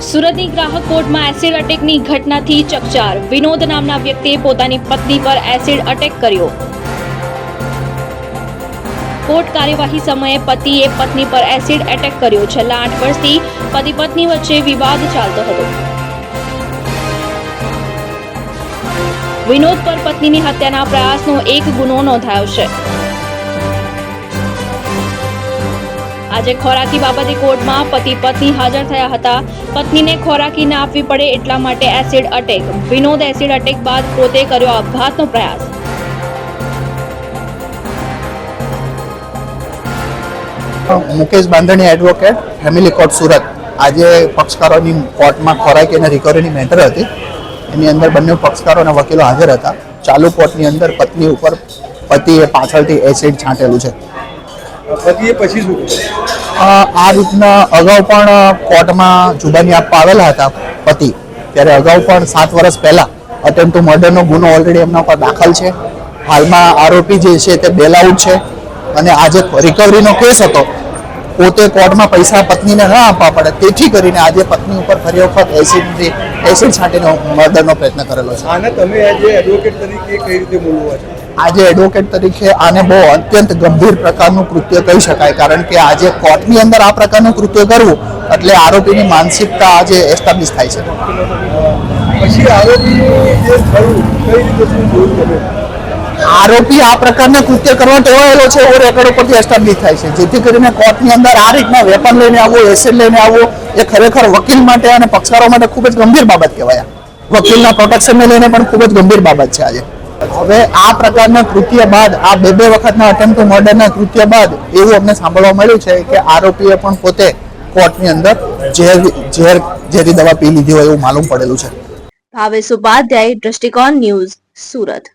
સુરતની ગ્રાહક કોર્ટમાં એસિડ અટેકની ઘટનાથી ચકચાર. વિનોદ નામના વ્યક્તિએ પોતાની પત્ની પર એસિડ અટેક કર્યો. કોર્ટ કાર્યવાહી સમયે પતિએ પત્ની પર એસિડ એટેક કર્યો. છેલ્લા 8 વર્ષથી પતિ પત્ની વચ્ચે વિવાદ ચાલતો હતો. વિનોદ પર પત્નીની હત્યાના પ્રયાસનો એક ગુનો નોંધાયો છે. આજે ખોરાકી બાબતે કોર્ટમાં પતિ પત્ની હાજર થયા હતા. પત્નીને ખોરાકી ના આપવી પડે એટલા માટે acid attack. Vinod acid attack બાદ પોતે કર્યો આપઘાતનો પ્રયાસ. મુકેશ બાંધણી એડવોકેટ, ફેમિલી કોર્ટ સુરત. આજે પક્ષકારોની કોર્ટમાં ખોરાકી અને રિકવરીની મેટર હતી. એની અંદર બંને પક્ષકારો અને વકીલો હાજર હતા. ચાલુ કોર્ટની અંદર પત્ની ઉપર પતિએ પાછળથી એસિડ છાંટેલું છે. પતિએ પછી શું? આ રીતના અગાઉ પણ કોર્ટમાં જુબાની આપવા આવેલા હતા પતિ. ત્યારે અગાઉ પણ 7 વર્ષ પહેલા અટેમ્પ્ટ ટુ મર્ડરનો ગુનો ઓલરેડી એમના ઉપર દાખલ છે. હાલમાં આરોપી જે છે તે બેલ આઉટ છે અને આજે રિકવરીનો કેસ હતો. પોતે કોર્ટમાં પૈસા પત્નીને ન આપવા પડે તેથી કરીને આજે પત્ની ઉપર ફરી વખત એસિડ છાંટીને મર્ડરનો પ્રયત્ન કરેલો છે. આને તમે આજે એડવોકેટ તરીકે કઈ રીતે બોલવા છો? આજે એડવોકેટ તરીકે આને બહુ અત્યંત ગંભીર પ્રકારનું કૃત્ય કહી શકાય, કારણ કે આજે કોર્ટની અંદર આ પ્રકારનું કૃત્ય કરવું એટલે આરોપીની માનસિકતા આજે એસ્ટાબ્લિશ થાય છે. પછી આરોપીનું જે થયું કઈ રીતે શું જોયું તમે? આરોપી આ પ્રકારના કૃત્ય કરવા ટેવાયેલો છે એવો રેકોર્ડ ઉપરથી એસ્ટાબ્લિશ થાય છે. જેથી કરીને કોર્ટની અંદર આ રીતના વેપન લઈને આવવું, એસિડ લઈને આવવું એ ખરેખર વકીલ માટે અને પક્ષકારો માટે ખૂબ જ ગંભીર બાબત કહેવાય. વકીલના પ્રોટેક્શનને લઈને પણ ખૂબ જ ગંભીર બાબત છે આજે. હવે આ પ્રકારના કૃત્ય બાદ, આ બે વખતના અટેમ્પ્ટ ટુ મર્ડરના કૃત્ય બાદ એવું અમને સાંભળવા મળ્યું છે કે આરોપીએ પણ પોતે કોર્ટની અંદર ઝેરી દવા પી લીધી હોય એવું માલુમ પડેલું છે. ભાવેશ ઉપાધ્યાય, દ્રષ્ટિકોણ ન્યૂઝ, સુરત.